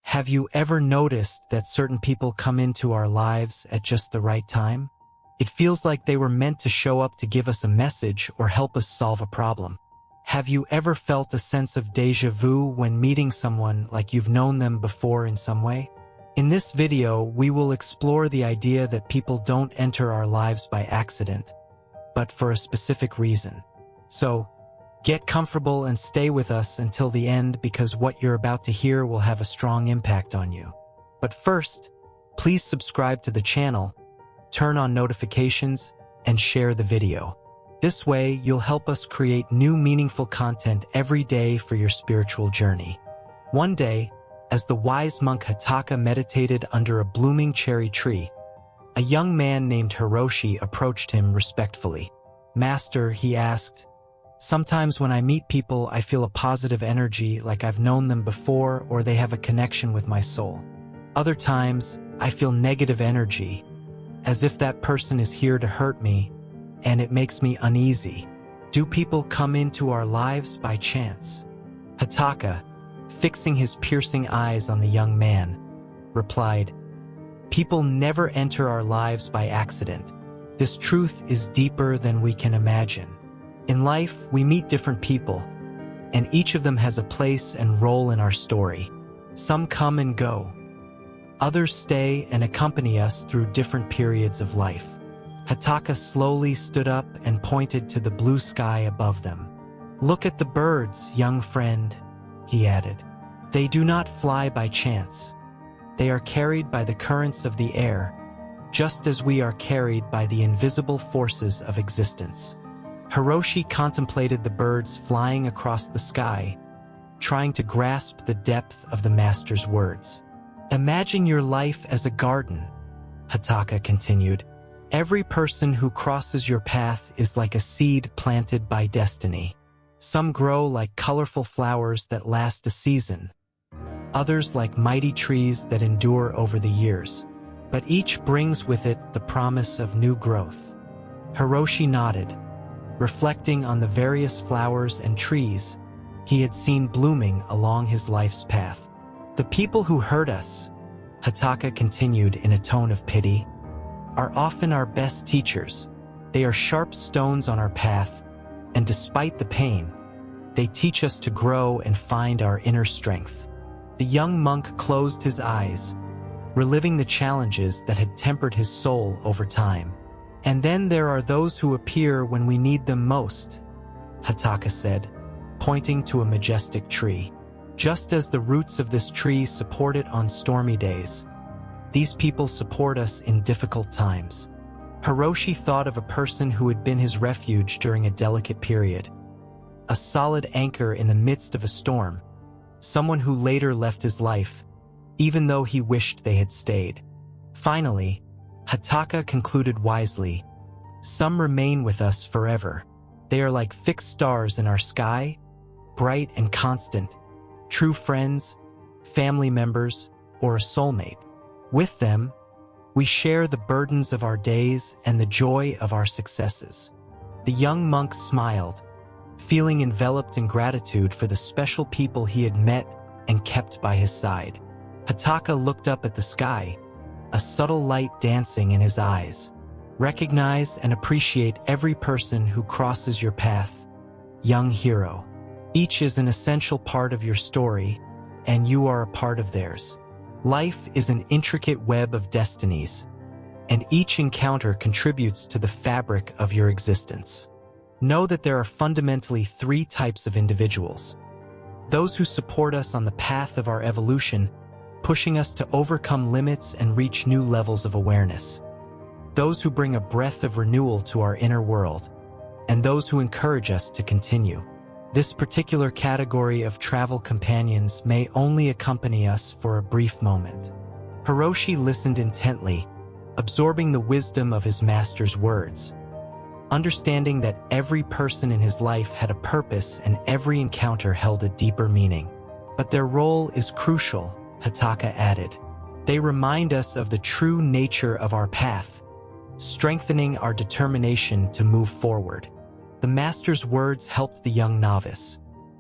Have you ever noticed that certain people come into our lives at just the right time? It feels like they were meant to show up to give us a message or help us solve a problem. Have you ever felt a sense of déjà vu when meeting someone like you've known them before in some way? In this video, we will explore the idea that people don't enter our lives by accident, but for a specific reason. So, get comfortable and stay with us until the end because what you're about to hear will have a strong impact on you. But first, please subscribe to the channel, turn on notifications, and share the video. This way, you'll help us create new meaningful content every day for your spiritual journey. One day, as the wise monk Hataka meditated under a blooming cherry tree, a young man named Hiroshi approached him respectfully. "Master," he asked, "sometimes when I meet people, I feel a positive energy like I've known them before or they have a connection with my soul. Other times, I feel negative energy, as if that person is here to hurt me, and it makes me uneasy. Do people come into our lives by chance?" Hataka, fixing his piercing eyes on the young man, replied, "People never enter our lives by accident. This truth is deeper than we can imagine. In life, we meet different people, and each of them has a place and role in our story. Some come and go. Others stay and accompany us through different periods of life." Hataka slowly stood up and pointed to the blue sky above them. "Look at the birds, young friend," he added. "They do not fly by chance. They are carried by the currents of the air, just as we are carried by the invisible forces of existence." Hiroshi contemplated the birds flying across the sky, trying to grasp the depth of the master's words. "Imagine your life as a garden," Hataka continued. "Every person who crosses your path is like a seed planted by destiny. Some grow like colorful flowers that last a season, others like mighty trees that endure over the years. But each brings with it the promise of new growth." Hiroshi nodded, reflecting on the various flowers and trees he had seen blooming along his life's path. "The people who hurt us," Hataka continued in a tone of pity, "are often our best teachers. They are sharp stones on our path, and despite the pain, they teach us to grow and find our inner strength." The young monk closed his eyes, reliving the challenges that had tempered his soul over time. "And then there are those who appear when we need them most," Hataka said, pointing to a majestic tree. "Just as the roots of this tree support it on stormy days, these people support us in difficult times." Hiroshi thought of a person who had been his refuge during a delicate period, a solid anchor in the midst of a storm, someone who later left his life, even though he wished they had stayed. Finally, Hataka concluded wisely, "Some remain with us forever. They are like fixed stars in our sky, bright and constant, true friends, family members, or a soulmate. With them, we share the burdens of our days and the joy of our successes." The young monk smiled, feeling enveloped in gratitude for the special people he had met and kept by his side. Hataka looked up at the sky, a subtle light dancing in his eyes. "Recognize and appreciate every person who crosses your path, young hero. Each is an essential part of your story, and you are a part of theirs. Life is an intricate web of destinies, and each encounter contributes to the fabric of your existence. Know that there are fundamentally three types of individuals: those who support us on the path of our evolution, pushing us to overcome limits and reach new levels of awareness; those who bring a breath of renewal to our inner world; and those who encourage us to continue. This particular category of travel companions may only accompany us for a brief moment." Hiroshi listened intently, absorbing the wisdom of his master's words. Understanding that every person in his life had a purpose and every encounter held a deeper meaning. "But their role is crucial," Hataka added. "They remind us of the true nature of our path, strengthening our determination to move forward." The master's words helped the young novice,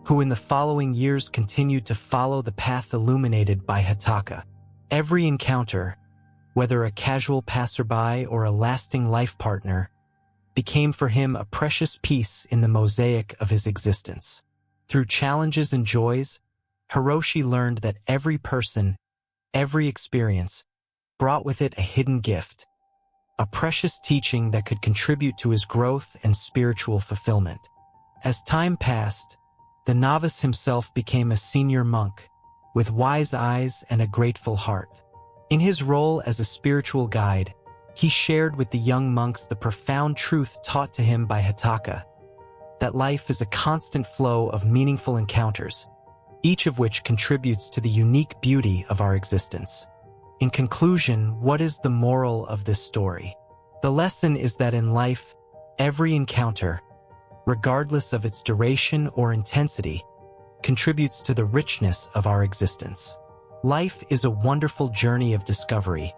who in the following years continued to follow the path illuminated by Hataka. Every encounter, whether a casual passerby or a lasting life partner, became for him a precious piece in the mosaic of his existence. Through challenges and joys, Hiroshi learned that every person, every experience, brought with it a hidden gift, a precious teaching that could contribute to his growth and spiritual fulfillment. As time passed, the novice himself became a senior monk, with wise eyes and a grateful heart. In his role as a spiritual guide, he shared with the young monks the profound truth taught to him by Hataka, that life is a constant flow of meaningful encounters, each of which contributes to the unique beauty of our existence. In conclusion, what is the moral of this story? The lesson is that in life, every encounter, regardless of its duration or intensity, contributes to the richness of our existence. Life is a wonderful journey of discovery,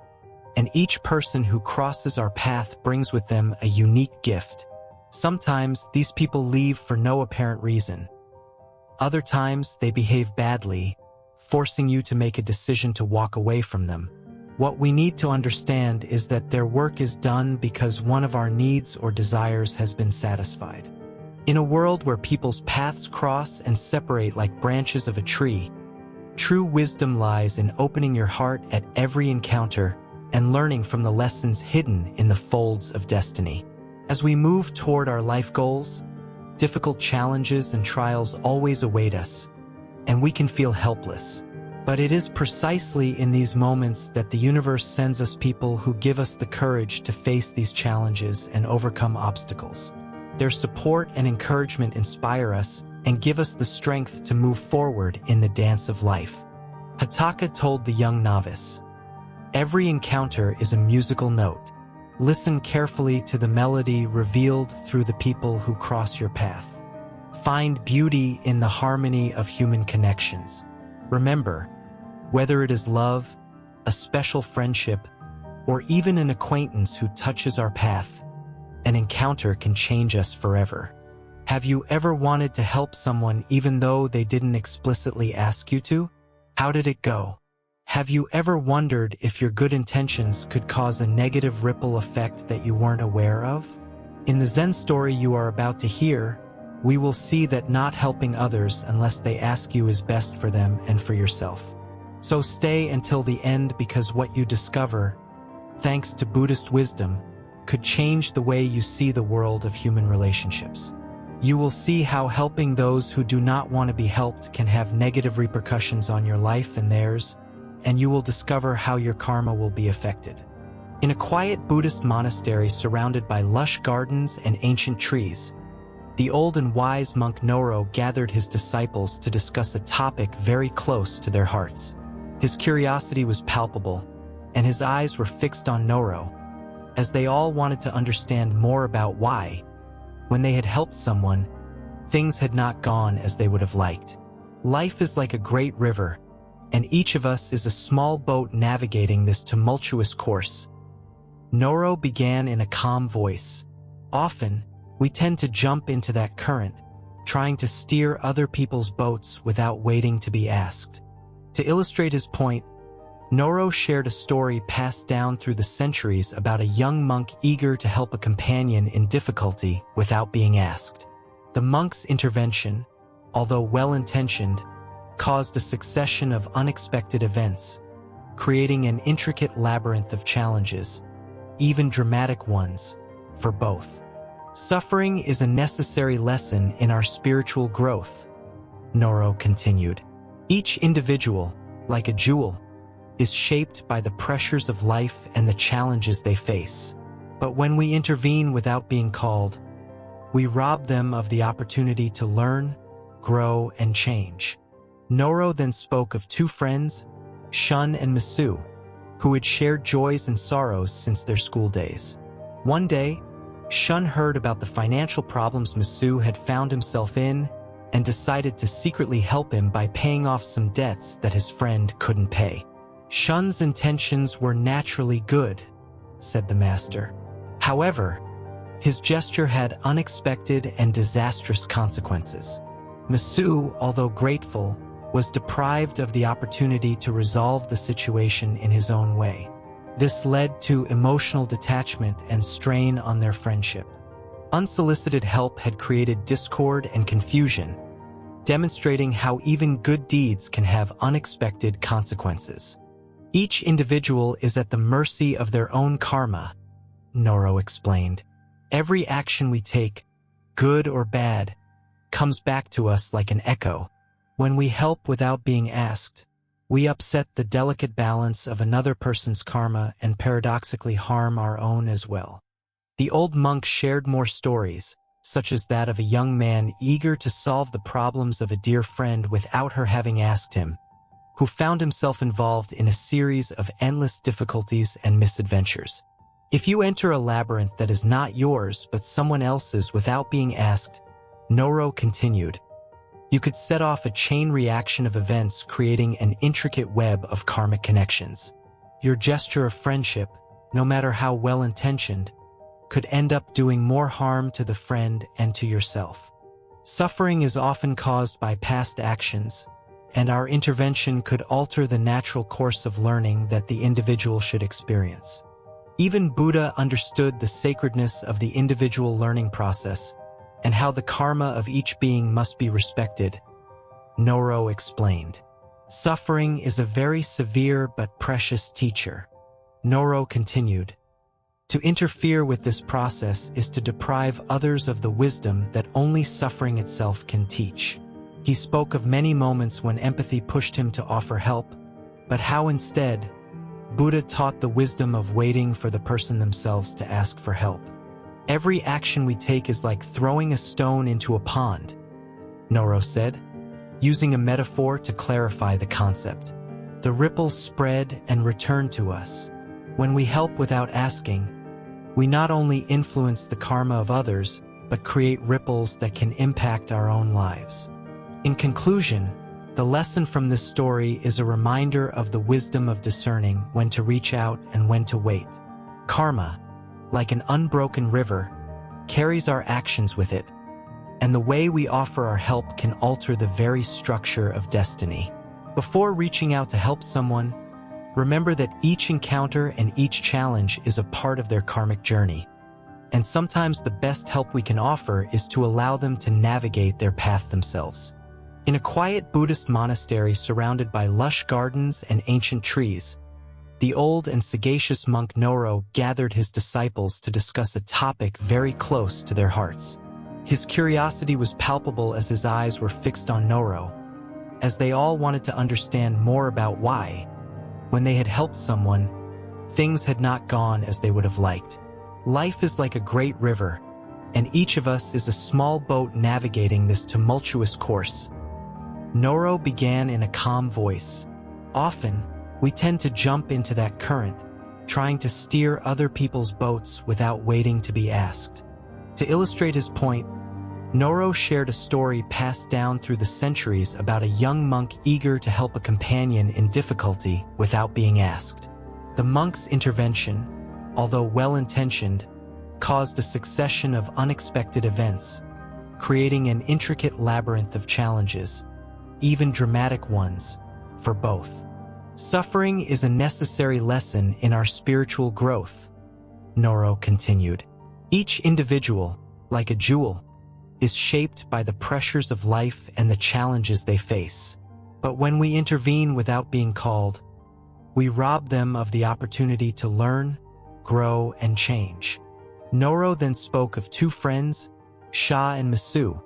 and each person who crosses our path brings with them a unique gift. Sometimes these people leave for no apparent reason. Other times they behave badly, forcing you to make a decision to walk away from them. What we need to understand is that their work is done because one of our needs or desires has been satisfied. In a world where people's paths cross and separate like branches of a tree, true wisdom lies in opening your heart at every encounter and learning from the lessons hidden in the folds of destiny. As we move toward our life goals, difficult challenges and trials always await us, and we can feel helpless. But it is precisely in these moments that the universe sends us people who give us the courage to face these challenges and overcome obstacles. Their support and encouragement inspire us and give us the strength to move forward in the dance of life. Hataka told the young novice, "Every encounter is a musical note. Listen carefully to the melody revealed through the people who cross your path. Find beauty in the harmony of human connections. Remember, whether it is love, a special friendship, or even an acquaintance who touches our path, an encounter can change us forever." Have you ever wanted to help someone even though they didn't explicitly ask you to? How did it go? Have you ever wondered if your good intentions could cause a negative ripple effect that you weren't aware of? In the Zen story you are about to hear, we will see that not helping others unless they ask you is best for them and for yourself. So stay until the end, because what you discover, thanks to Buddhist wisdom, could change the way you see the world of human relationships. You will see how helping those who do not want to be helped can have negative repercussions on your life and theirs, and you will discover how your karma will be affected. In a quiet Buddhist monastery surrounded by lush gardens and ancient trees, the old and wise monk Noro gathered his disciples to discuss a topic very close to their hearts. His curiosity was palpable, and his eyes were fixed on Noro, as they all wanted to understand more about why, when they had helped someone, things had not gone as they would have liked. Life is like a great river, and each of us is a small boat navigating this tumultuous course. Noro began in a calm voice. Often, we tend to jump into that current, trying to steer other people's boats without waiting to be asked. To illustrate his point, Noro shared a story passed down through the centuries about a young monk eager to help a companion in difficulty without being asked. The monk's intervention, although well-intentioned, caused a succession of unexpected events, creating an intricate labyrinth of challenges, even dramatic ones, for both. Suffering is a necessary lesson in our spiritual growth, Noro continued. Each individual, like a jewel, is shaped by the pressures of life and the challenges they face. But when we intervene without being called, we rob them of the opportunity to learn, grow, and change. Noro then spoke of two friends, Shun and Masu, who had shared joys and sorrows since their school days. One day, Shun heard about the financial problems Masu had found himself in and decided to secretly help him by paying off some debts that his friend couldn't pay. Shun's intentions were naturally good, said the master. However, his gesture had unexpected and disastrous consequences. Masu, although grateful, was deprived of the opportunity to resolve the situation in his own way. This led to emotional detachment and strain on their friendship. Unsolicited help had created discord and confusion, demonstrating how even good deeds can have unexpected consequences. Each individual is at the mercy of their own karma, Noro explained. Every action we take, good or bad, comes back to us like an echo. When we help without being asked, we upset the delicate balance of another person's karma and paradoxically harm our own as well. The old monk shared more stories, such as that of a young man eager to solve the problems of a dear friend without her having asked him, who found himself involved in a series of endless difficulties and misadventures. If you enter a labyrinth that is not yours but someone else's without being asked, Noro continued, you could set off a chain reaction of events creating an intricate web of karmic connections. Your gesture of friendship, no matter how well-intentioned, could end up doing more harm to the friend and to yourself. Suffering is often caused by past actions, and our intervention could alter the natural course of learning that the individual should experience. Even Buddha understood the sacredness of the individual learning process and how the karma of each being must be respected, Noro explained. Suffering is a very severe but precious teacher. Noro continued. To interfere with this process is to deprive others of the wisdom that only suffering itself can teach. He spoke of many moments when empathy pushed him to offer help, but how instead, Buddha taught the wisdom of waiting for the person themselves to ask for help. Every action we take is like throwing a stone into a pond, Noro said, using a metaphor to clarify the concept. The ripples spread and return to us. When we help without asking, we not only influence the karma of others, but create ripples that can impact our own lives. In conclusion, the lesson from this story is a reminder of the wisdom of discerning when to reach out and when to wait. Karma, like an unbroken river, carries our actions with it, and the way we offer our help can alter the very structure of destiny. Before reaching out to help someone, remember that each encounter and each challenge is a part of their karmic journey. And sometimes the best help we can offer is to allow them to navigate their path themselves. In a quiet Buddhist monastery surrounded by lush gardens and ancient trees, the old and sagacious monk Noro gathered his disciples to discuss a topic very close to their hearts. His curiosity was palpable as his eyes were fixed on Noro, as they all wanted to understand more about why, when they had helped someone, things had not gone as they would have liked. Life is like a great river, and each of us is a small boat navigating this tumultuous course. Noro began in a calm voice. Often, we tend to jump into that current, trying to steer other people's boats without waiting to be asked. To illustrate his point, Noro shared a story passed down through the centuries about a young monk eager to help a companion in difficulty without being asked. The monk's intervention, although well-intentioned, caused a succession of unexpected events, creating an intricate labyrinth of challenges, even dramatic ones, for both. Suffering is a necessary lesson in our spiritual growth, Noro continued. Each individual, like a jewel, is shaped by the pressures of life and the challenges they face. But when we intervene without being called, we rob them of the opportunity to learn, grow, and change. Noro then spoke of two friends, Sha and Masu,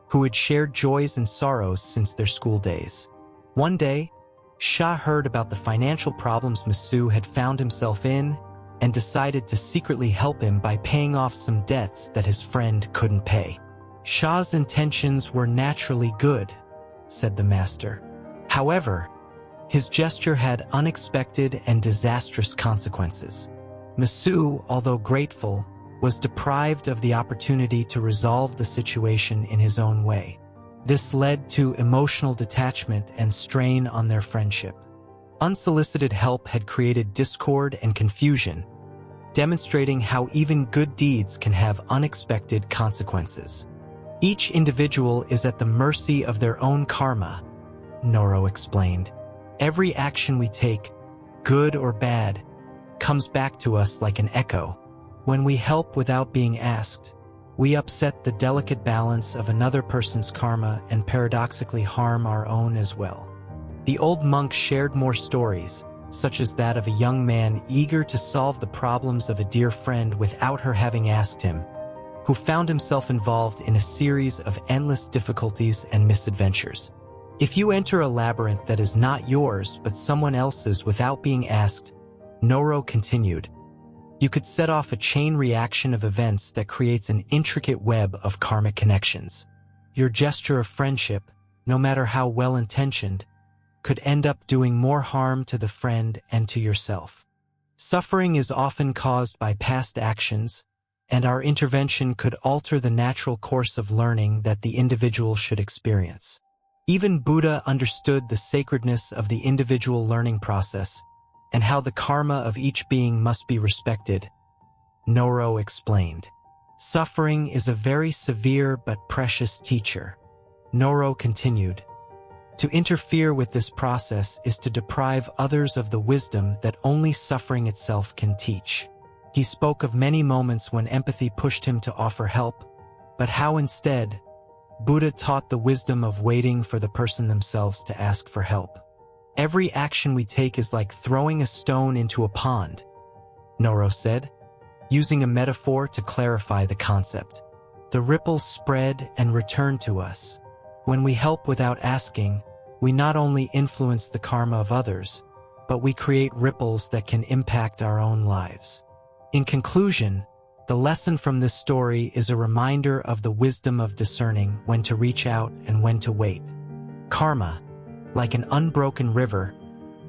who had shared joys and sorrows since their school days. One day, Sha heard about the financial problems Masu had found himself in and decided to secretly help him by paying off some debts that his friend couldn't pay. Sha's intentions were naturally good, said the master. However, his gesture had unexpected and disastrous consequences. Masu, although grateful, was deprived of the opportunity to resolve the situation in his own way. This led to emotional detachment and strain on their friendship. Unsolicited help had created discord and confusion, demonstrating how even good deeds can have unexpected consequences. Each individual is at the mercy of their own karma, Noro explained. Every action we take, good or bad, comes back to us like an echo. When we help without being asked, we upset the delicate balance of another person's karma and paradoxically harm our own as well. The old monk shared more stories, such as that of a young man eager to solve the problems of a dear friend without her having asked him, who found himself involved in a series of endless difficulties and misadventures. If you enter a labyrinth that is not yours but someone else's without being asked, Noro continued, you could set off a chain reaction of events that creates an intricate web of karmic connections. Your gesture of friendship, no matter how well-intentioned, could end up doing more harm to the friend and to yourself. Suffering is often caused by past actions, and our intervention could alter the natural course of learning that the individual should experience. Even Buddha understood the sacredness of the individual learning process and how the karma of each being must be respected. Noro explained, suffering is a very severe but precious teacher. Noro continued, to interfere with this process is to deprive others of the wisdom that only suffering itself can teach. He spoke of many moments when empathy pushed him to offer help, but how instead, Buddha taught the wisdom of waiting for the person themselves to ask for help. Every action we take is like throwing a stone into a pond, Noro said, using a metaphor to clarify the concept. The ripples spread and return to us. When we help without asking, we not only influence the karma of others, but we create ripples that can impact our own lives. In conclusion, the lesson from this story is a reminder of the wisdom of discerning when to reach out and when to wait. Karma, like an unbroken river,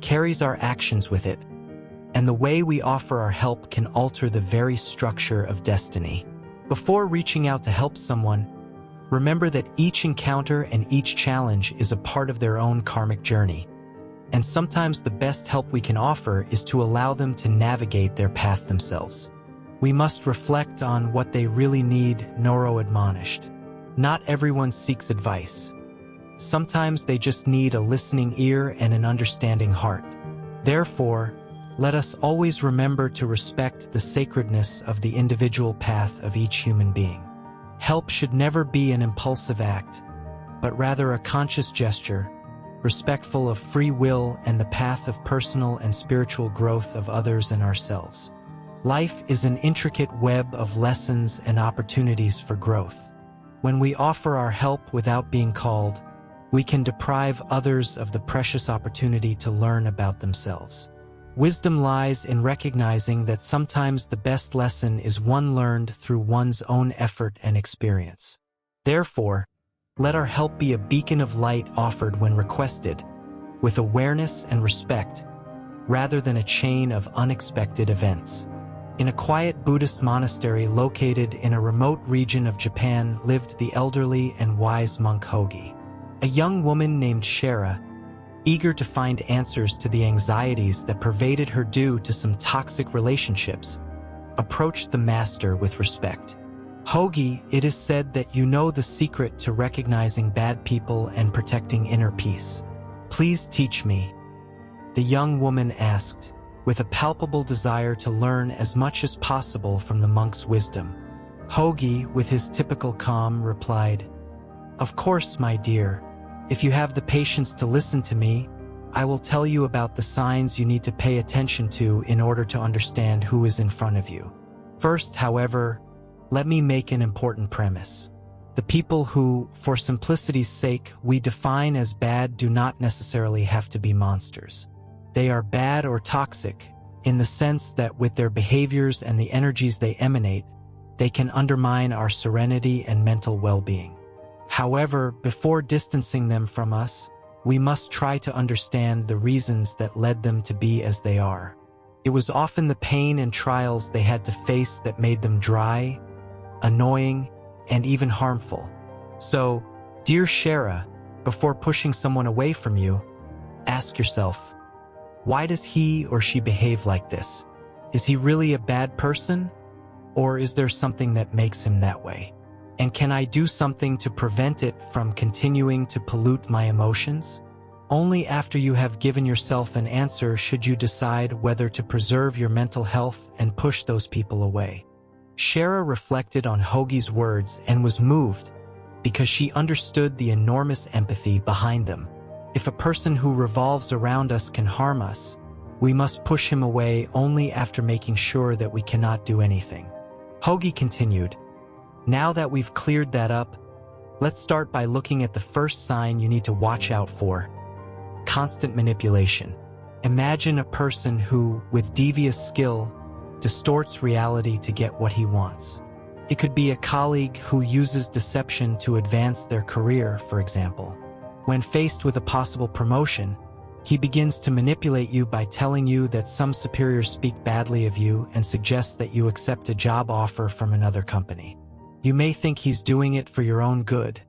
carries our actions with it, and the way we offer our help can alter the very structure of destiny. Before reaching out to help someone, remember that each encounter and each challenge is a part of their own karmic journey, and sometimes the best help we can offer is to allow them to navigate their path themselves. We must reflect on what they really need, Noro admonished. Not everyone seeks advice. Sometimes they just need a listening ear and an understanding heart. Therefore, let us always remember to respect the sacredness of the individual path of each human being. Help should never be an impulsive act, but rather a conscious gesture, respectful of free will and the path of personal and spiritual growth of others and ourselves. Life is an intricate web of lessons and opportunities for growth. When we offer our help without being called, we can deprive others of the precious opportunity to learn about themselves. Wisdom lies in recognizing that sometimes the best lesson is one learned through one's own effort and experience. Therefore, let our help be a beacon of light offered when requested, with awareness and respect, rather than a chain of unexpected events. In a quiet Buddhist monastery located in a remote region of Japan lived the elderly and wise monk Hogi. A young woman named Shara, eager to find answers to the anxieties that pervaded her due to some toxic relationships, approached the master with respect. Hogi, it is said that you know the secret to recognizing bad people and protecting inner peace. Please teach me, the young woman asked, with a palpable desire to learn as much as possible from the monk's wisdom. Hogi, with his typical calm, replied, "Of course, my dear. If you have the patience to listen to me, I will tell you about the signs you need to pay attention to in order to understand who is in front of you. First, however, let me make an important premise. The people who, for simplicity's sake, we define as bad do not necessarily have to be monsters. They are bad or toxic, in the sense that with their behaviors and the energies they emanate, they can undermine our serenity and mental well-being. However, before distancing them from us, we must try to understand the reasons that led them to be as they are. It was often the pain and trials they had to face that made them dry, annoying, and even harmful. So, dear Shara, before pushing someone away from you, ask yourself, why does he or she behave like this? Is he really a bad person? Or is there something that makes him that way? And can I do something to prevent it from continuing to pollute my emotions? Only after you have given yourself an answer should you decide whether to preserve your mental health and push those people away. Shara reflected on Hoagie's words and was moved because she understood the enormous empathy behind them. If a person who revolves around us can harm us, we must push him away only after making sure that we cannot do anything. Hoagie continued, now that we've cleared that up, let's start by looking at the first sign you need to watch out for. Constant manipulation. Imagine a person who, with devious skill, distorts reality to get what he wants. It could be a colleague who uses deception to advance their career, for example. When faced with a possible promotion, he begins to manipulate you by telling you that some superiors speak badly of you and suggests that you accept a job offer from another company. You may think he's doing it for your own good,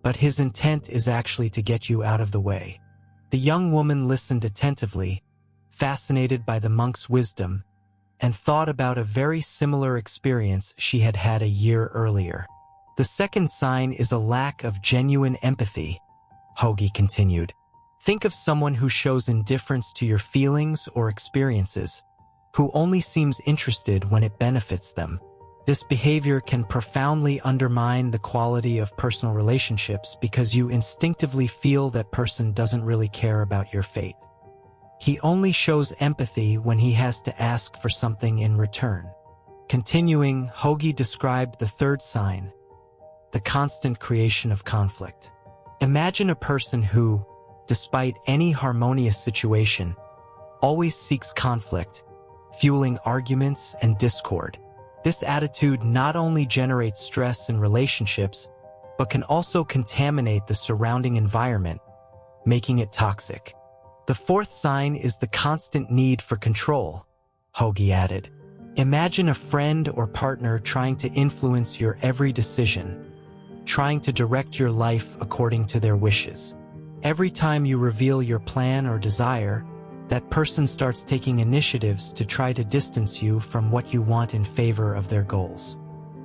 but his intent is actually to get you out of the way. The young woman listened attentively, fascinated by the monk's wisdom, and thought about a very similar experience she had had a year earlier. The second sign is a lack of genuine empathy, Hoagie continued. Think of someone who shows indifference to your feelings or experiences, who only seems interested when it benefits them. This behavior can profoundly undermine the quality of personal relationships because you instinctively feel that person doesn't really care about your fate. He only shows empathy when he has to ask for something in return. Continuing, Hoagie described the third sign, the constant creation of conflict. Imagine a person who, despite any harmonious situation, always seeks conflict, fueling arguments and discord. This attitude not only generates stress in relationships, but can also contaminate the surrounding environment, making it toxic. The fourth sign is the constant need for control, Hoagie added. Imagine a friend or partner trying to influence your every decision, trying to direct your life according to their wishes. Every time you reveal your plan or desire, that person starts taking initiatives to try to distance you from what you want in favor of their goals.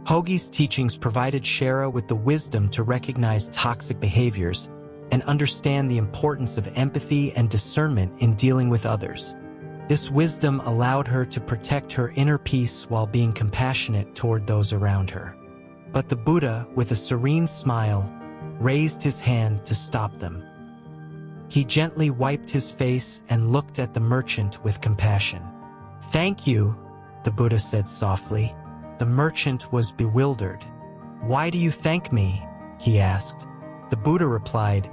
Hoagie's teachings provided Shara with the wisdom to recognize toxic behaviors and understand the importance of empathy and discernment in dealing with others. This wisdom allowed her to protect her inner peace while being compassionate toward those around her. But the Buddha, with a serene smile, raised his hand to stop them. He gently wiped his face and looked at the merchant with compassion. "Thank you," the Buddha said softly. The merchant was bewildered. "Why do you thank me?" he asked. The Buddha replied,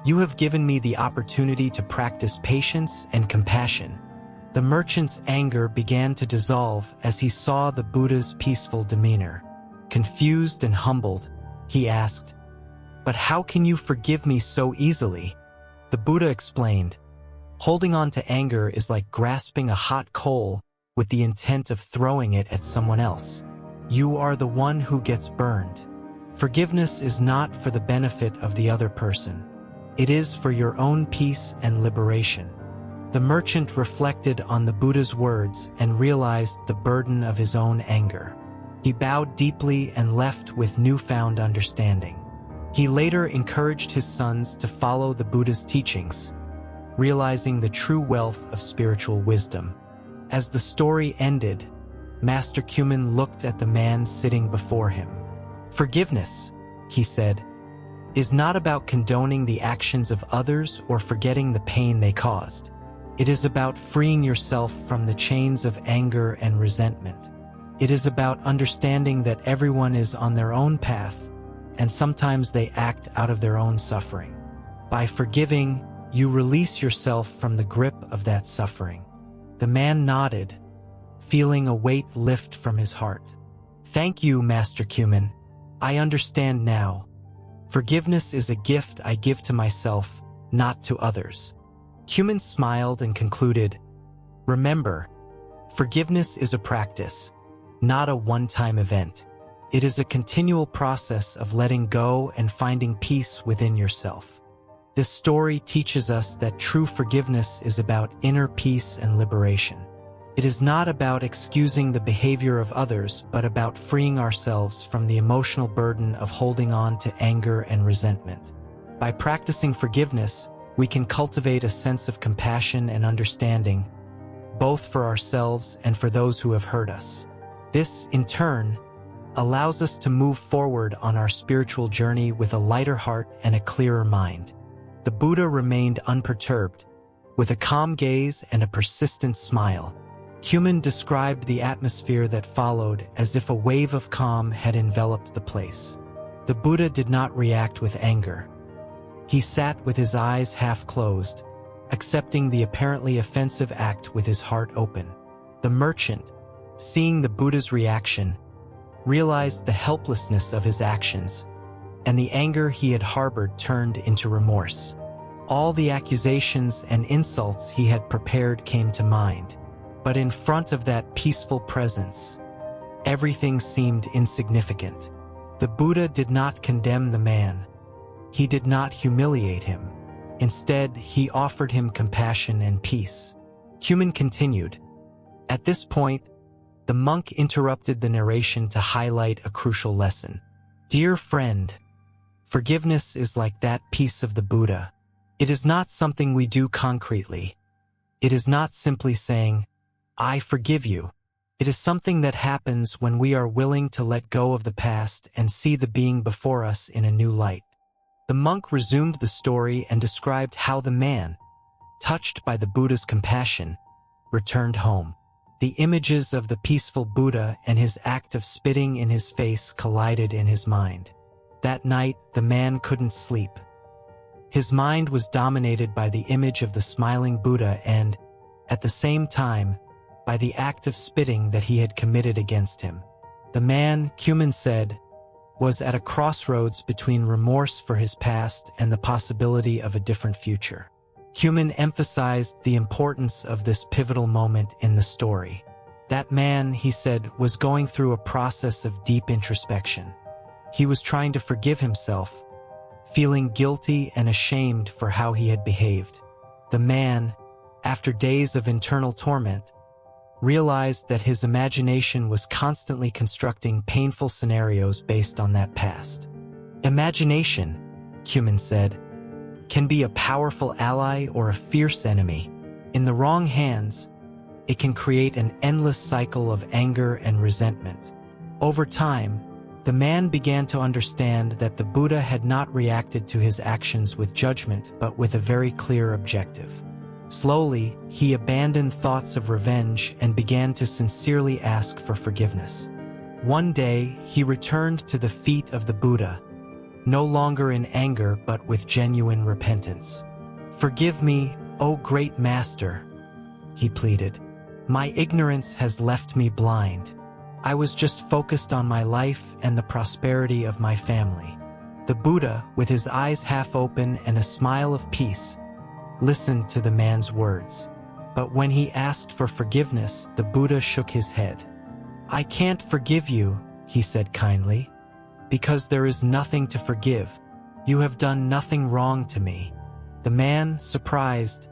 "You have given me the opportunity to practice patience and compassion." The merchant's anger began to dissolve as he saw the Buddha's peaceful demeanor. Confused and humbled, he asked, "But how can you forgive me so easily?" The Buddha explained, "Holding on to anger is like grasping a hot coal with the intent of throwing it at someone else. You are the one who gets burned. Forgiveness is not for the benefit of the other person. It is for your own peace and liberation." The merchant reflected on the Buddha's words and realized the burden of his own anger. He bowed deeply and left with newfound understanding. He later encouraged his sons to follow the Buddha's teachings, realizing the true wealth of spiritual wisdom. As the story ended, Master Kumen looked at the man sitting before him. "Forgiveness," he said, "is not about condoning the actions of others or forgetting the pain they caused. It is about freeing yourself from the chains of anger and resentment. It is about understanding that everyone is on their own path, and sometimes they act out of their own suffering. By forgiving, you release yourself from the grip of that suffering." The man nodded, feeling a weight lift from his heart. "Thank you, Master Kumen. I understand now. Forgiveness is a gift I give to myself, not to others." Kumen smiled and concluded, "Remember, forgiveness is a practice, not a one-time event. It is a continual process of letting go and finding peace within yourself." This story teaches us that true forgiveness is about inner peace and liberation. It is not about excusing the behavior of others, but about freeing ourselves from the emotional burden of holding on to anger and resentment. By practicing forgiveness, we can cultivate a sense of compassion and understanding, both for ourselves and for those who have hurt us. This, in turn, allows us to move forward on our spiritual journey with a lighter heart and a clearer mind. The Buddha remained unperturbed, with a calm gaze and a persistent smile. Human described the atmosphere that followed as if a wave of calm had enveloped the place. The Buddha did not react with anger. He sat with his eyes half closed, accepting the apparently offensive act with his heart open. The merchant, seeing the Buddha's reaction, realized the helplessness of his actions, and the anger he had harbored turned into remorse. All the accusations and insults he had prepared came to mind. But in front of that peaceful presence, everything seemed insignificant. The Buddha did not condemn the man. He did not humiliate him. Instead, he offered him compassion and peace. Human continued. At this point, the monk interrupted the narration to highlight a crucial lesson. Dear friend, forgiveness is like that piece of the Buddha. It is not something we do concretely. It is not simply saying, I forgive you. It is something that happens when we are willing to let go of the past and see the being before us in a new light. The monk resumed the story and described how the man, touched by the Buddha's compassion, returned home. The images of the peaceful Buddha and his act of spitting in his face collided in his mind. That night, the man couldn't sleep. His mind was dominated by the image of the smiling Buddha and, at the same time, by the act of spitting that he had committed against him. The man, Cumin said, was at a crossroads between remorse for his past and the possibility of a different future. Cumin emphasized the importance of this pivotal moment in the story. That man, he said, was going through a process of deep introspection. He was trying to forgive himself, feeling guilty and ashamed for how he had behaved. The man, after days of internal torment, realized that his imagination was constantly constructing painful scenarios based on that past. Imagination, Cumin said, can be a powerful ally or a fierce enemy. In the wrong hands, it can create an endless cycle of anger and resentment. Over time, the man began to understand that the Buddha had not reacted to his actions with judgment but with a very clear objective. Slowly, he abandoned thoughts of revenge and began to sincerely ask for forgiveness. One day, he returned to the feet of the Buddha, no longer in anger but with genuine repentance. Forgive me, O great master, he pleaded. My ignorance has left me blind. I was just focused on my life and the prosperity of my family. The Buddha, with his eyes half open and a smile of peace, listened to the man's words. But when he asked for forgiveness, the Buddha shook his head. I can't forgive you, he said kindly, because there is nothing to forgive. You have done nothing wrong to me. The man, surprised,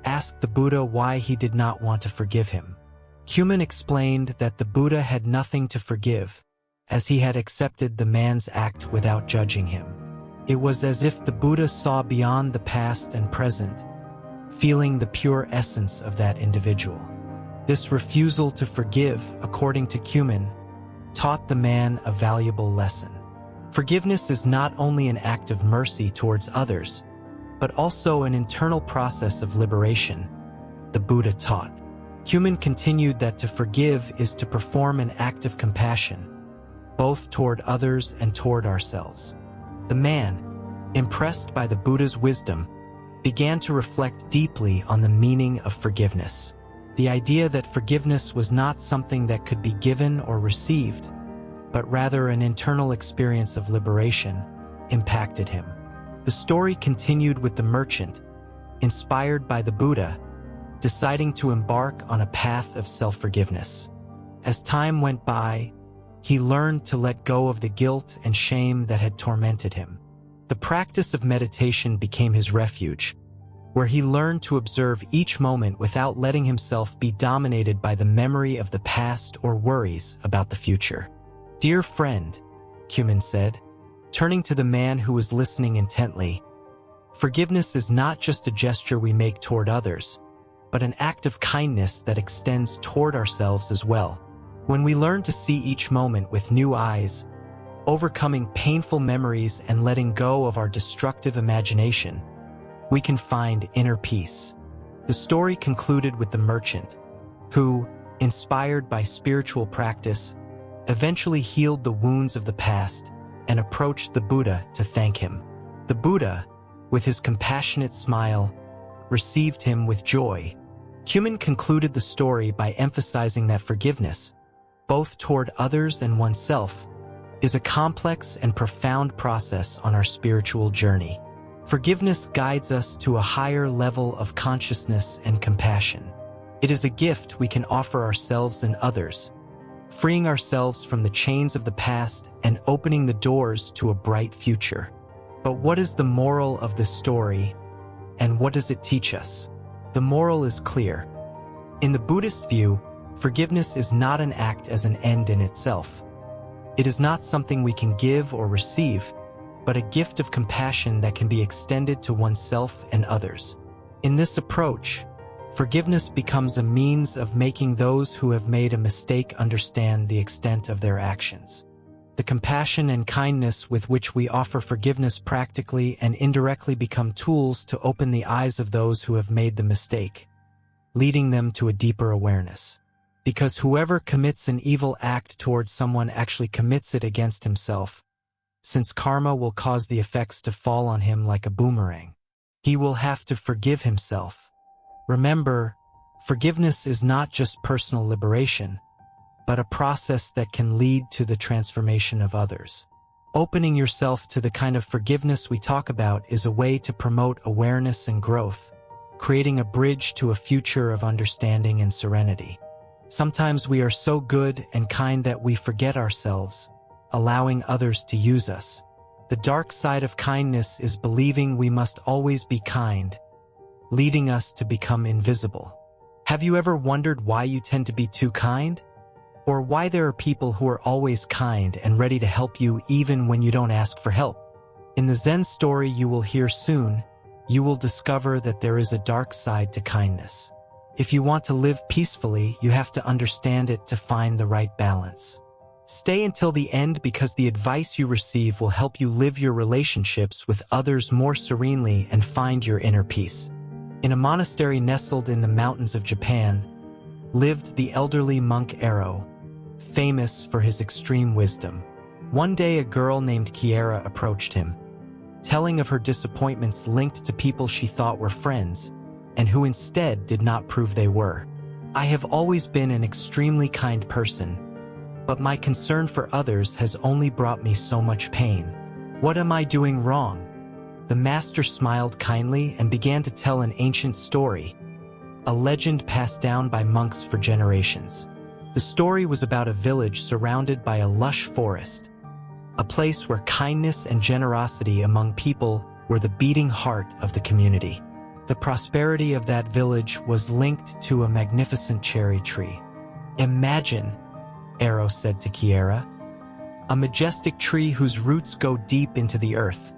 asked the Buddha why he did not want to forgive him. Cumin explained that the Buddha had nothing to forgive, as he had accepted the man's act without judging him. It was as if the Buddha saw beyond the past and present, feeling the pure essence of that individual. This refusal to forgive, according to Cumin, taught the man a valuable lesson. Forgiveness is not only an act of mercy towards others, but also an internal process of liberation, the Buddha taught. Cumin continued that to forgive is to perform an act of compassion, both toward others and toward ourselves. The man, impressed by the Buddha's wisdom, began to reflect deeply on the meaning of forgiveness. The idea that forgiveness was not something that could be given or received, but rather an internal experience of liberation, impacted him. The story continued with the merchant, inspired by the Buddha, deciding to embark on a path of self-forgiveness. As time went by, he learned to let go of the guilt and shame that had tormented him. The practice of meditation became his refuge, where he learned to observe each moment without letting himself be dominated by the memory of the past or worries about the future. "Dear friend," Cumin said, turning to the man who was listening intently, "forgiveness is not just a gesture we make toward others, but an act of kindness that extends toward ourselves as well. When we learn to see each moment with new eyes, overcoming painful memories and letting go of our destructive imagination, we can find inner peace." The story concluded with the merchant, who, inspired by spiritual practice, eventually healed the wounds of the past and approached the Buddha to thank him. The Buddha, with his compassionate smile, received him with joy. Cumin concluded the story by emphasizing that forgiveness, both toward others and oneself, is a complex and profound process on our spiritual journey. Forgiveness guides us to a higher level of consciousness and compassion. It is a gift we can offer ourselves and others, freeing ourselves from the chains of the past and opening the doors to a bright future. But what is the moral of this story, and what does it teach us? The moral is clear. In the Buddhist view, forgiveness is not an act as an end in itself. It is not something we can give or receive, but a gift of compassion that can be extended to oneself and others. In this approach, forgiveness becomes a means of making those who have made a mistake understand the extent of their actions. The compassion and kindness with which we offer forgiveness practically and indirectly become tools to open the eyes of those who have made the mistake, leading them to a deeper awareness. Because whoever commits an evil act towards someone actually commits it against himself, since karma will cause the effects to fall on him like a boomerang. He will have to forgive himself. Remember, forgiveness is not just personal liberation, but a process that can lead to the transformation of others. Opening yourself to the kind of forgiveness we talk about is a way to promote awareness and growth, creating a bridge to a future of understanding and serenity. Sometimes we are so good and kind that we forget ourselves, allowing others to use us. The dark side of kindness is believing we must always be kind, leading us to become invisible. Have you ever wondered why you tend to be too kind? Or why there are people who are always kind and ready to help you even when you don't ask for help? In the Zen story you will hear soon, you will discover that there is a dark side to kindness. If you want to live peacefully, you have to understand it to find the right balance. Stay until the end because the advice you receive will help you live your relationships with others more serenely and find your inner peace. In a monastery nestled in the mountains of Japan, lived the elderly monk Ero, famous for his extreme wisdom. One day a girl named Kiera approached him, telling of her disappointments linked to people she thought were friends, and who instead did not prove they were. "I have always been an extremely kind person, but my concern for others has only brought me so much pain. What am I doing wrong?" The master smiled kindly and began to tell an ancient story, a legend passed down by monks for generations. The story was about a village surrounded by a lush forest, a place where kindness and generosity among people were the beating heart of the community. The prosperity of that village was linked to a magnificent cherry tree. "Imagine," Ero said to Kiera, "a majestic tree whose roots go deep into the earth,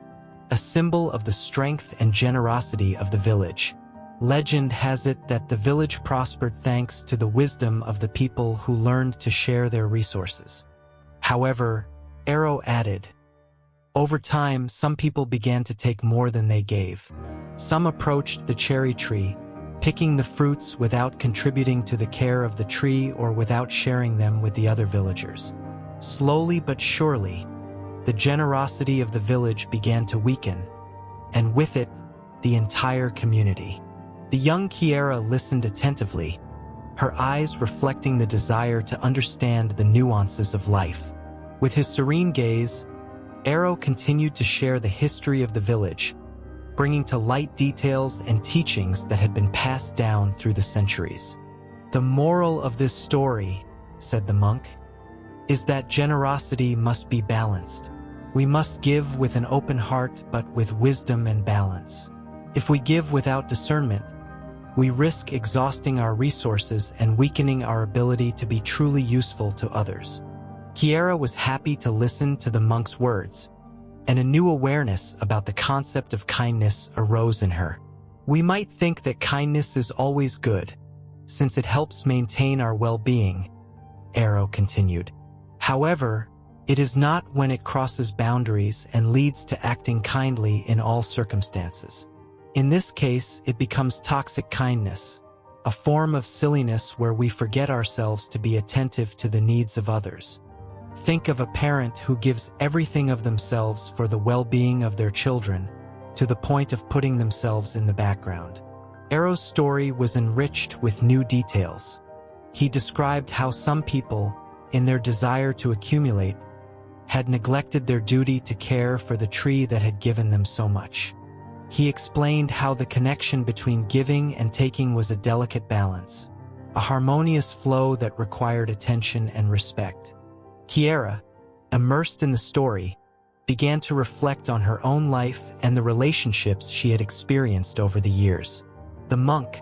a symbol of the strength and generosity of the village. Legend has it that the village prospered thanks to the wisdom of the people who learned to share their resources." However, Ero added, "Over time, some people began to take more than they gave. Some approached the cherry tree, picking the fruits without contributing to the care of the tree or without sharing them with the other villagers. Slowly but surely, the generosity of the village began to weaken, and with it, the entire community." The young Kiera listened attentively, her eyes reflecting the desire to understand the nuances of life. With his serene gaze, Ero continued to share the history of the village, bringing to light details and teachings that had been passed down through the centuries. "The moral of this story," said the monk, "is that generosity must be balanced. We must give with an open heart but with wisdom and balance. If we give without discernment, we risk exhausting our resources and weakening our ability to be truly useful to others. Kiara was happy to listen to the monk's words, and a new awareness about the concept of kindness arose in her. We might think that kindness is always good, since it helps maintain our well-being, Arrow continued. However, it is not when it crosses boundaries and leads to acting kindly in all circumstances. In this case, it becomes toxic kindness, a form of silliness where we forget ourselves to be attentive to the needs of others. Think of a parent who gives everything of themselves for the well-being of their children, to the point of putting themselves in the background. Arrow's story was enriched with new details. He described how some people, in their desire to accumulate, had neglected their duty to care for the tree that had given them so much. He explained how the connection between giving and taking was a delicate balance, a harmonious flow that required attention and respect. Kiara, immersed in the story, began to reflect on her own life and the relationships she had experienced over the years. The monk,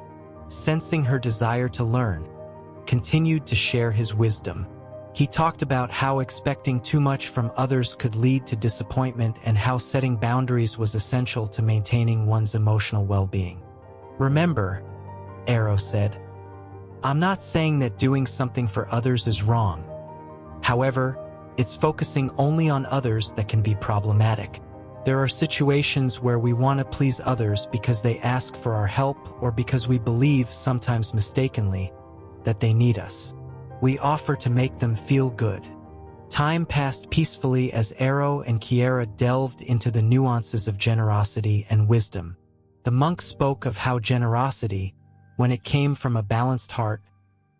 sensing her desire to learn, continued to share his wisdom. He talked about how expecting too much from others could lead to disappointment and how setting boundaries was essential to maintaining one's emotional well-being. "Remember," Arrow said, "I'm not saying that doing something for others is wrong. However, it's focusing only on others that can be problematic. There are situations where we want to please others because they ask for our help or because we believe, sometimes mistakenly, that they need us. We offer to make them feel good." Time passed peacefully as Arrow and Kiara delved into the nuances of generosity and wisdom. The monk spoke of how generosity, when it came from a balanced heart,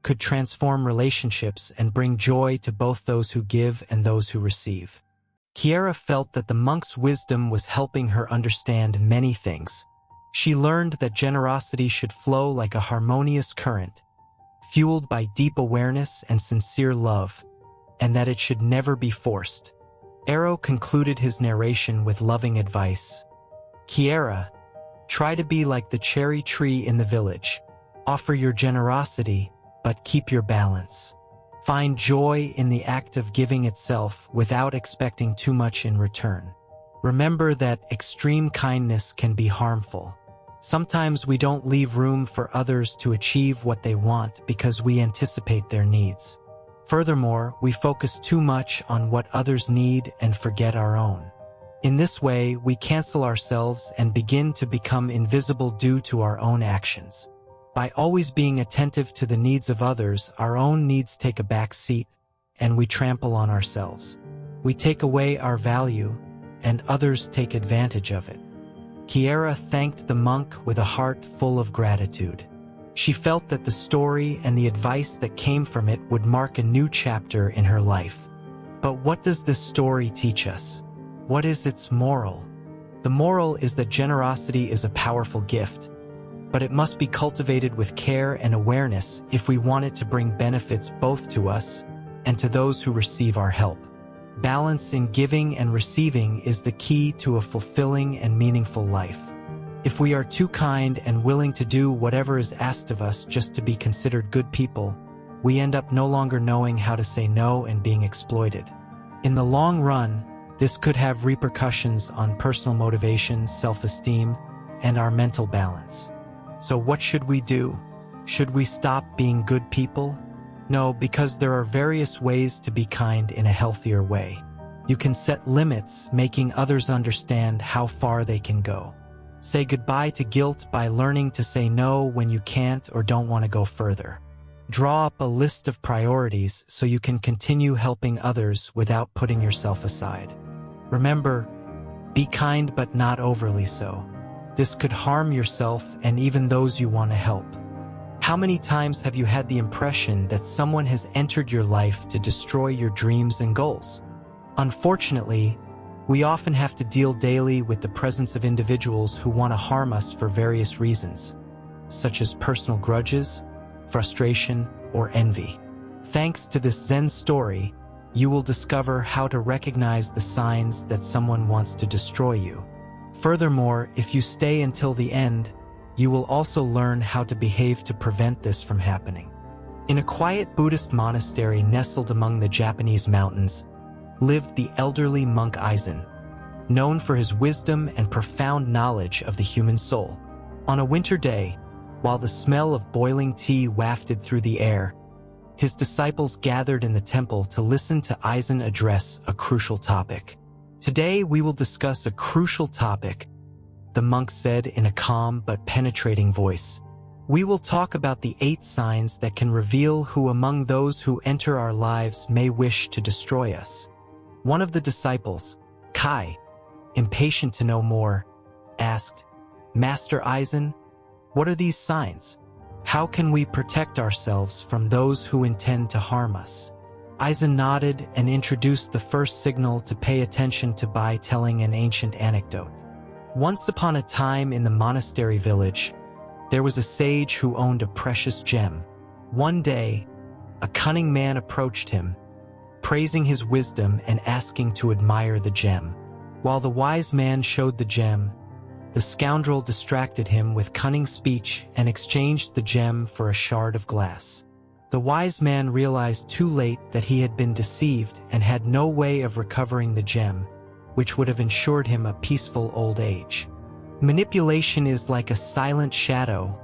could transform relationships and bring joy to both those who give and those who receive. Kiara felt that the monk's wisdom was helping her understand many things. She learned that generosity should flow like a harmonious current, fueled by deep awareness and sincere love, and that it should never be forced. Arrow concluded his narration with loving advice. "Kiara, try to be like the cherry tree in the village. Offer your generosity, but keep your balance. Find joy in the act of giving itself without expecting too much in return. Remember that extreme kindness can be harmful. Sometimes we don't leave room for others to achieve what they want because we anticipate their needs. Furthermore, we focus too much on what others need and forget our own. In this way, we cancel ourselves and begin to become invisible due to our own actions. By always being attentive to the needs of others, our own needs take a back seat, and we trample on ourselves. We take away our value, and others take advantage of it." Kiara thanked the monk with a heart full of gratitude. She felt that the story and the advice that came from it would mark a new chapter in her life. But what does this story teach us? What is its moral? The moral is that generosity is a powerful gift, but it must be cultivated with care and awareness if we want it to bring benefits both to us and to those who receive our help. Balance in giving and receiving is the key to a fulfilling and meaningful life. If we are too kind and willing to do whatever is asked of us just to be considered good people, we end up no longer knowing how to say no and being exploited. In the long run, this could have repercussions on personal motivation, self-esteem, and our mental balance. So what should we do? Should we stop being good people? No, because there are various ways to be kind in a healthier way. You can set limits, making others understand how far they can go. Say goodbye to guilt by learning to say no when you can't or don't want to go further. Draw up a list of priorities so you can continue helping others without putting yourself aside. Remember, be kind but not overly so. This could harm yourself and even those you want to help. How many times have you had the impression that someone has entered your life to destroy your dreams and goals? Unfortunately, we often have to deal daily with the presence of individuals who want to harm us for various reasons, such as personal grudges, frustration, or envy. Thanks to this Zen story, you will discover how to recognize the signs that someone wants to destroy you. Furthermore, if you stay until the end, you will also learn how to behave to prevent this from happening. In a quiet Buddhist monastery nestled among the Japanese mountains, lived the elderly monk Aizen, known for his wisdom and profound knowledge of the human soul. On a winter day, while the smell of boiling tea wafted through the air, his disciples gathered in the temple to listen to Aizen address a crucial topic. "Today we will discuss a crucial topic," the monk said in a calm but penetrating voice. "We will talk about the 8 signs that can reveal who among those who enter our lives may wish to destroy us." One of the disciples, Kai, impatient to know more, asked, "Master Aizen, what are these signs? How can we protect ourselves from those who intend to harm us?" Aizen nodded and introduced the first signal to pay attention to by telling an ancient anecdote. Once upon a time in the monastery village, there was a sage who owned a precious gem. One day, a cunning man approached him, praising his wisdom and asking to admire the gem. While the wise man showed the gem, the scoundrel distracted him with cunning speech and exchanged the gem for a shard of glass. The wise man realized too late that he had been deceived and had no way of recovering the gem, which would have ensured him a peaceful old age. "Manipulation is like a silent shadow,"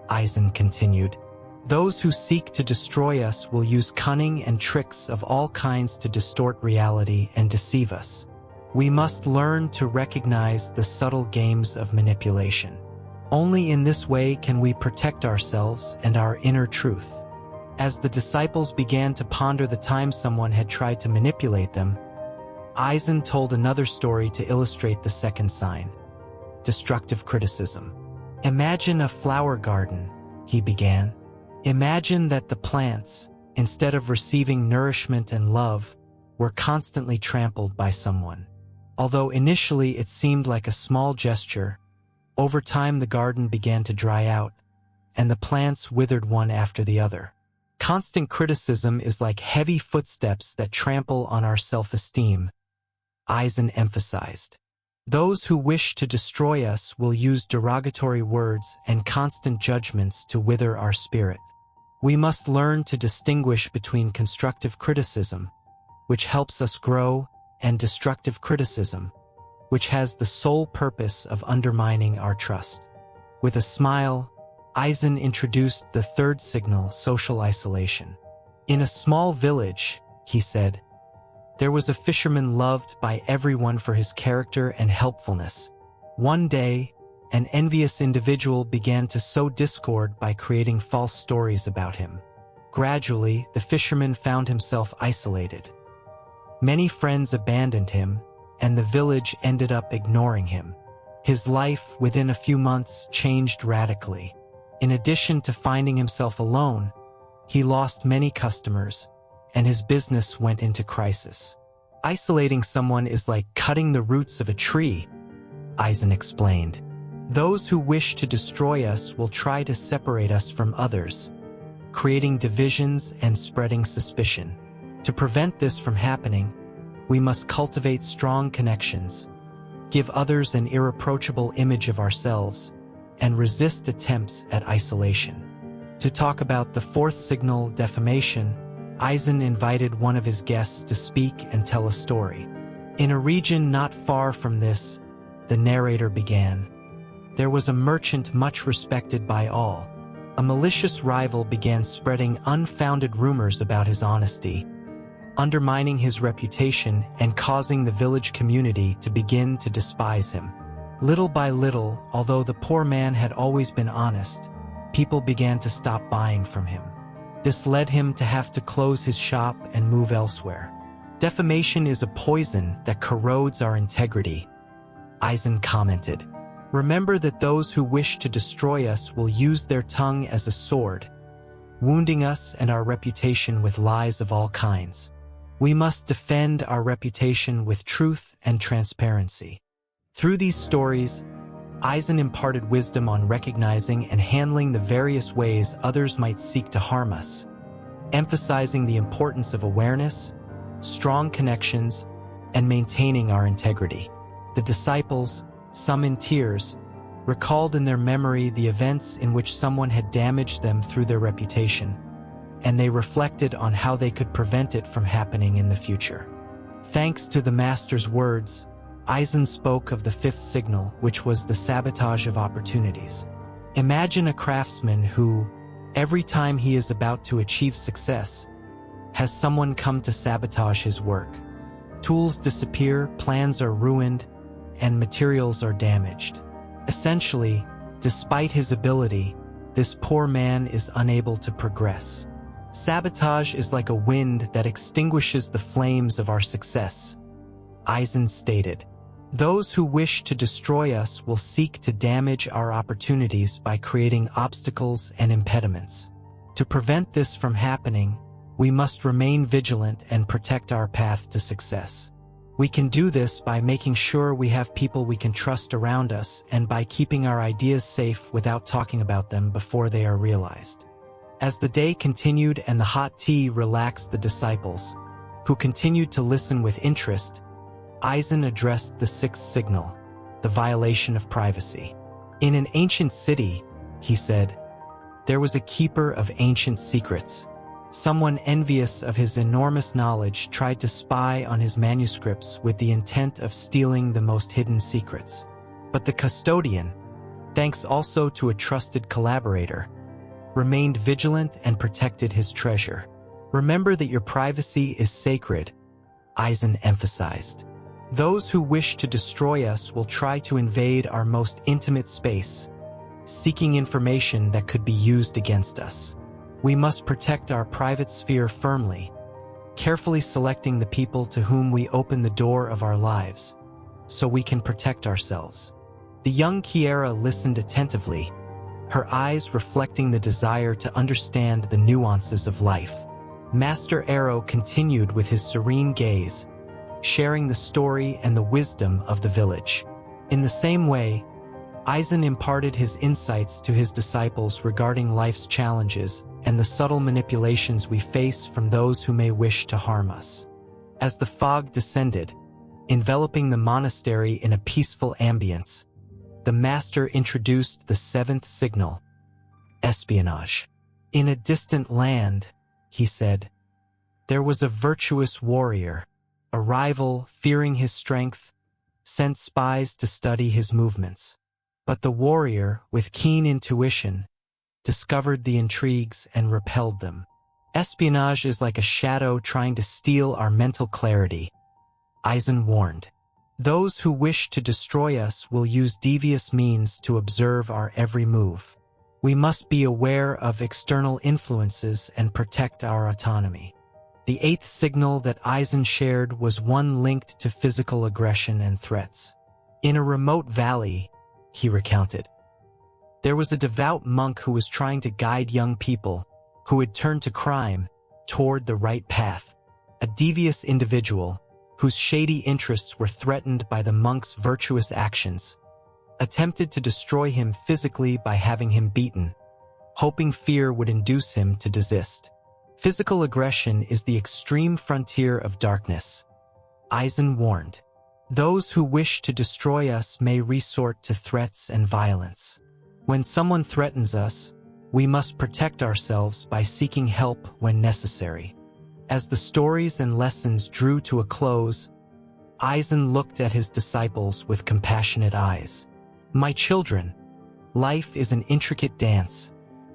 Aizen continued. "Those who seek to destroy us will use cunning and tricks of all kinds to distort reality and deceive us. We must learn to recognize the subtle games of manipulation. Only in this way can we protect ourselves and our inner truth." As the disciples began to ponder the time someone had tried to manipulate them, Aizen told another story to illustrate the second sign: destructive criticism. "Imagine a flower garden," he began. "Imagine that the plants, instead of receiving nourishment and love, were constantly trampled by someone. Although initially it seemed like a small gesture, over time the garden began to dry out, and the plants withered one after the other. Constant criticism is like heavy footsteps that trample on our self-esteem," Aizen emphasized. "Those who wish to destroy us will use derogatory words and constant judgments to wither our spirit. We must learn to distinguish between constructive criticism, which helps us grow, and destructive criticism, which has the sole purpose of undermining our trust." With a smile, Aizen introduced the third signal: social isolation. "In a small village," he said, "there was a fisherman loved by everyone for his character and helpfulness. One day, an envious individual began to sow discord by creating false stories about him. Gradually, the fisherman found himself isolated. Many friends abandoned him, and the village ended up ignoring him. His life, within a few months, changed radically. In addition to finding himself alone, he lost many customers, and his business went into crisis. Isolating someone is like cutting the roots of a tree," Aizen explained. "Those who wish to destroy us will try to separate us from others, creating divisions and spreading suspicion. To prevent this from happening, we must cultivate strong connections, give others an irreproachable image of ourselves, and resist attempts at isolation." To talk about the fourth signal, defamation, Aizen invited one of his guests to speak and tell a story. "In a region not far from this," the narrator began, "there was a merchant much respected by all. A malicious rival began spreading unfounded rumors about his honesty, undermining his reputation and causing the village community to begin to despise him. Little by little, although the poor man had always been honest, people began to stop buying from him. This led him to have to close his shop and move elsewhere. Defamation is a poison that corrodes our integrity," Aizen commented. "Remember that those who wish to destroy us will use their tongue as a sword, wounding us and our reputation with lies of all kinds. We must defend our reputation with truth and transparency." Through these stories, Aizen imparted wisdom on recognizing and handling the various ways others might seek to harm us, emphasizing the importance of awareness, strong connections, and maintaining our integrity. The disciples, some in tears, recalled in their memory the events in which someone had damaged them through their reputation, and they reflected on how they could prevent it from happening in the future. Thanks to the master's words, Eisen spoke of the fifth signal, which was the sabotage of opportunities. Imagine a craftsman who, every time he is about to achieve success, has someone come to sabotage his work. Tools disappear, plans are ruined, and materials are damaged. Essentially, despite his ability, this poor man is unable to progress. Sabotage is like a wind that extinguishes the flames of our success, Eisen stated. Those who wish to destroy us will seek to damage our opportunities by creating obstacles and impediments. To prevent this from happening, we must remain vigilant and protect our path to success. We can do this by making sure we have people we can trust around us and by keeping our ideas safe without talking about them before they are realized. As the day continued and the hot tea relaxed the disciples, who continued to listen with interest, Eisen addressed the sixth signal, the violation of privacy. In an ancient city, he said, there was a keeper of ancient secrets. Someone envious of his enormous knowledge tried to spy on his manuscripts with the intent of stealing the most hidden secrets. But the custodian, thanks also to a trusted collaborator, remained vigilant and protected his treasure. Remember that your privacy is sacred, Eisen emphasized. Those who wish to destroy us will try to invade our most intimate space, seeking information that could be used against us. We must protect our private sphere firmly, carefully selecting the people to whom we open the door of our lives, so we can protect ourselves. The young Kiera listened attentively, her eyes reflecting the desire to understand the nuances of life. Master Arrow continued with his serene gaze, sharing the story and the wisdom of the village. In the same way, Eisen imparted his insights to his disciples regarding life's challenges and the subtle manipulations we face from those who may wish to harm us. As the fog descended, enveloping the monastery in a peaceful ambience, the master introduced the seventh signal, espionage. In a distant land, he said, there was a virtuous warrior. A rival, fearing his strength, sent spies to study his movements. But the warrior, with keen intuition, discovered the intrigues and repelled them. Espionage is like a shadow trying to steal our mental clarity, Eisen warned. Those who wish to destroy us will use devious means to observe our every move. We must be aware of external influences and protect our autonomy. The eighth signal that Eisen shared was one linked to physical aggression and threats. In a remote valley, he recounted, there was a devout monk who was trying to guide young people who had turned to crime toward the right path. A devious individual, whose shady interests were threatened by the monk's virtuous actions, attempted to destroy him physically by having him beaten, hoping fear would induce him to desist. Physical aggression is the extreme frontier of darkness, Eisen warned. Those who wish to destroy us may resort to threats and violence. When someone threatens us, we must protect ourselves by seeking help when necessary. As the stories and lessons drew to a close, Eisen looked at his disciples with compassionate eyes. My children, life is an intricate dance,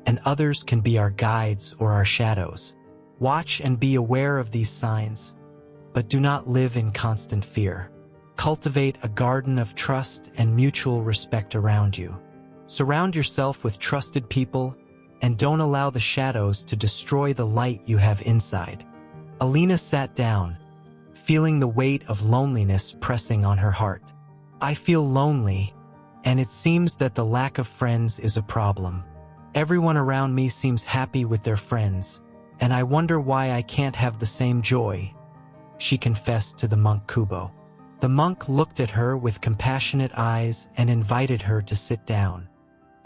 and others can be our guides or our shadows. Watch and be aware of these signs, but do not live in constant fear. Cultivate a garden of trust and mutual respect around you. Surround yourself with trusted people and don't allow the shadows to destroy the light you have inside. Alina sat down, feeling the weight of loneliness pressing on her heart. I feel lonely, and it seems that the lack of friends is a problem. Everyone around me seems happy with their friends, and I wonder why I can't have the same joy, she confessed to the monk Kubo. The monk looked at her with compassionate eyes and invited her to sit down.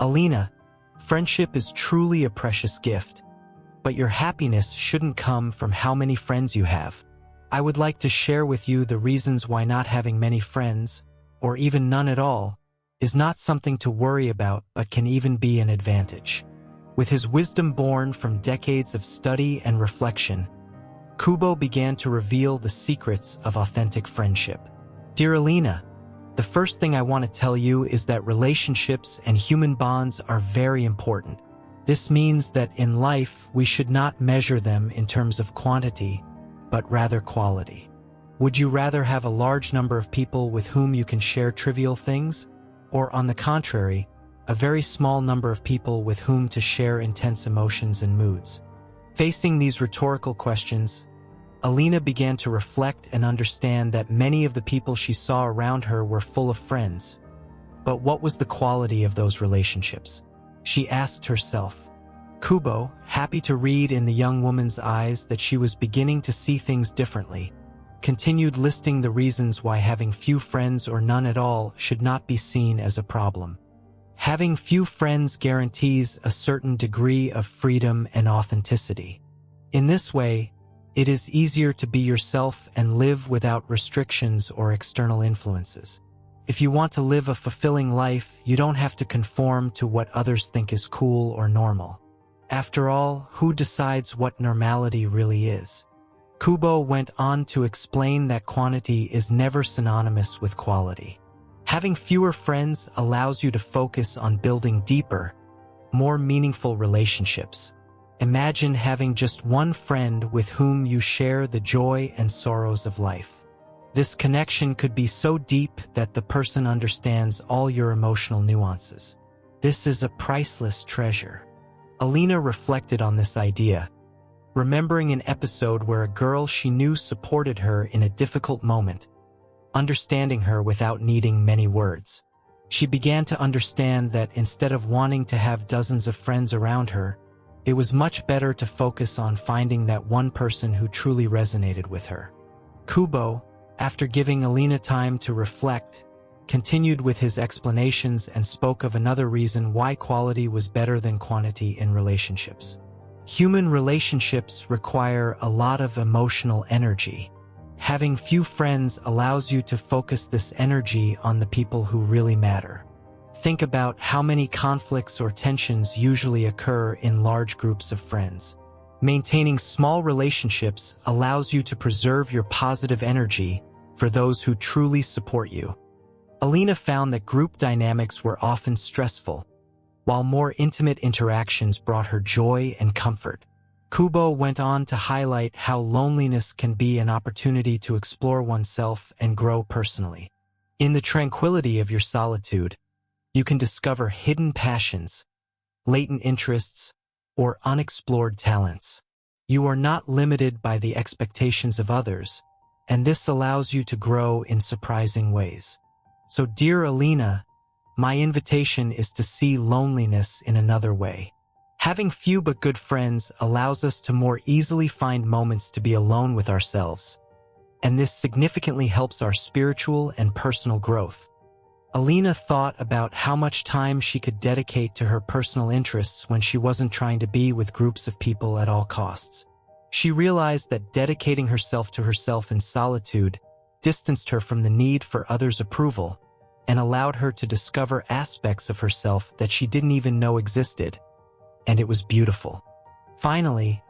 Alina, friendship is truly a precious gift, but your happiness shouldn't come from how many friends you have. I would like to share with you the reasons why not having many friends or even none at all, is not something to worry about but can even be an advantage. With his wisdom born from decades of study and reflection, Kubo began to reveal the secrets of authentic friendship. Dear Alina, the first thing I want to tell you is that relationships and human bonds are very important. This means that in life, we should not measure them in terms of quantity, but rather quality. Would you rather have a large number of people with whom you can share trivial things? Or, on the contrary, a very small number of people with whom to share intense emotions and moods? Facing these rhetorical questions, Alina began to reflect and understand that many of the people she saw around her were full of friends. But what was the quality of those relationships? She asked herself. Kubo, happy to read in the young woman's eyes that she was beginning to see things differently, continued listing the reasons why having few friends or none at all should not be seen as a problem. Having few friends guarantees a certain degree of freedom and authenticity. In this way, it is easier to be yourself and live without restrictions or external influences. If you want to live a fulfilling life, you don't have to conform to what others think is cool or normal. After all, who decides what normality really is? Kubo went on to explain that quantity is never synonymous with quality. Having fewer friends allows you to focus on building deeper, more meaningful relationships. Imagine having just one friend with whom you share the joy and sorrows of life. This connection could be so deep that the person understands all your emotional nuances. This is a priceless treasure. Alina reflected on this idea, remembering an episode where a girl she knew supported her in a difficult moment, understanding her without needing many words. She began to understand that instead of wanting to have dozens of friends around her, it was much better to focus on finding that one person who truly resonated with her. Kubo, after giving Alina time to reflect, continued with his explanations and spoke of another reason why quality was better than quantity in relationships. Human relationships require a lot of emotional energy. Having few friends allows you to focus this energy on the people who really matter. Think about how many conflicts or tensions usually occur in large groups of friends. Maintaining small relationships allows you to preserve your positive energy for those who truly support you. Alina found that group dynamics were often stressful, while more intimate interactions brought her joy and comfort. Kubo went on to highlight how loneliness can be an opportunity to explore oneself and grow personally. In the tranquility of your solitude, you can discover hidden passions, latent interests, or unexplored talents. You are not limited by the expectations of others, and this allows you to grow in surprising ways. So, dear Alina, my invitation is to see loneliness in another way. Having few but good friends allows us to more easily find moments to be alone with ourselves, and this significantly helps our spiritual and personal growth. Alina thought about how much time she could dedicate to her personal interests when she wasn't trying to be with groups of people at all costs. She realized that dedicating herself to herself in solitude distanced her from the need for others' approval and allowed her to discover aspects of herself that she didn't even know existed, and it was beautiful. Finally,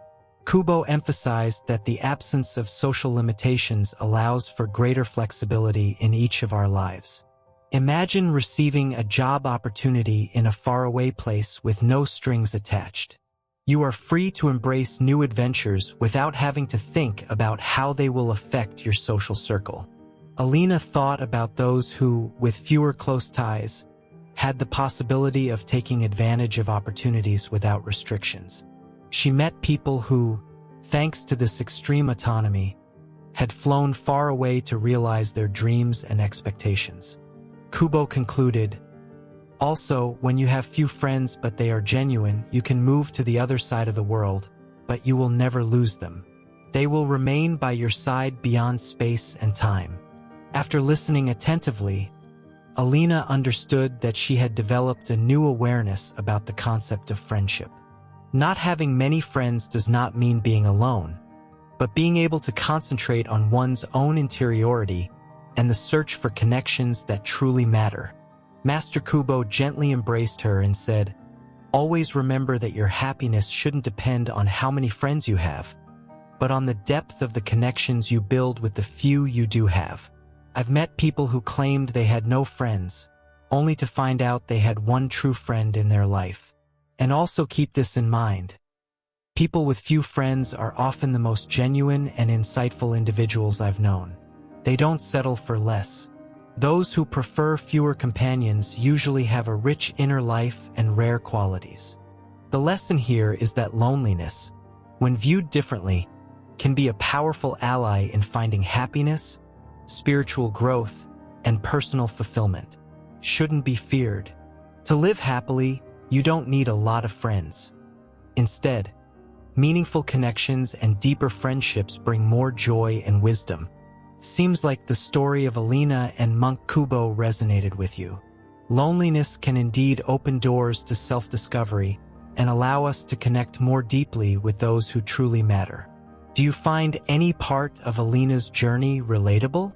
Kubo emphasized that the absence of social limitations allows for greater flexibility in each of our lives. Imagine receiving a job opportunity in a faraway place with no strings attached. You are free to embrace new adventures without having to think about how they will affect your social circle. Alina thought about those who, with fewer close ties, had the possibility of taking advantage of opportunities without restrictions. She met people who, thanks to this extreme autonomy, had flown far away to realize their dreams and expectations. Kubo concluded, also, when you have few friends but they are genuine, you can move to the other side of the world, but you will never lose them. They will remain by your side beyond space and time. After listening attentively, Alina understood that she had developed a new awareness about the concept of friendship. Not having many friends does not mean being alone, but being able to concentrate on one's own interiority and the search for connections that truly matter. Master Kubo gently embraced her and said, "Always remember that your happiness shouldn't depend on how many friends you have, but on the depth of the connections you build with the few you do have." I've met people who claimed they had no friends, only to find out they had one true friend in their life. And also keep this in mind. People with few friends are often the most genuine and insightful individuals I've known. They don't settle for less. Those who prefer fewer companions usually have a rich inner life and rare qualities. The lesson here is that loneliness, when viewed differently, can be a powerful ally in finding happiness, spiritual growth, and personal fulfillment. Shouldn't be feared. To live happily, you don't need a lot of friends. Instead, meaningful connections and deeper friendships bring more joy and wisdom. Seems like the story of Alina and Monk Kubo resonated with you. Loneliness can indeed open doors to self-discovery and allow us to connect more deeply with those who truly matter. Do you find any part of Alina's journey relatable?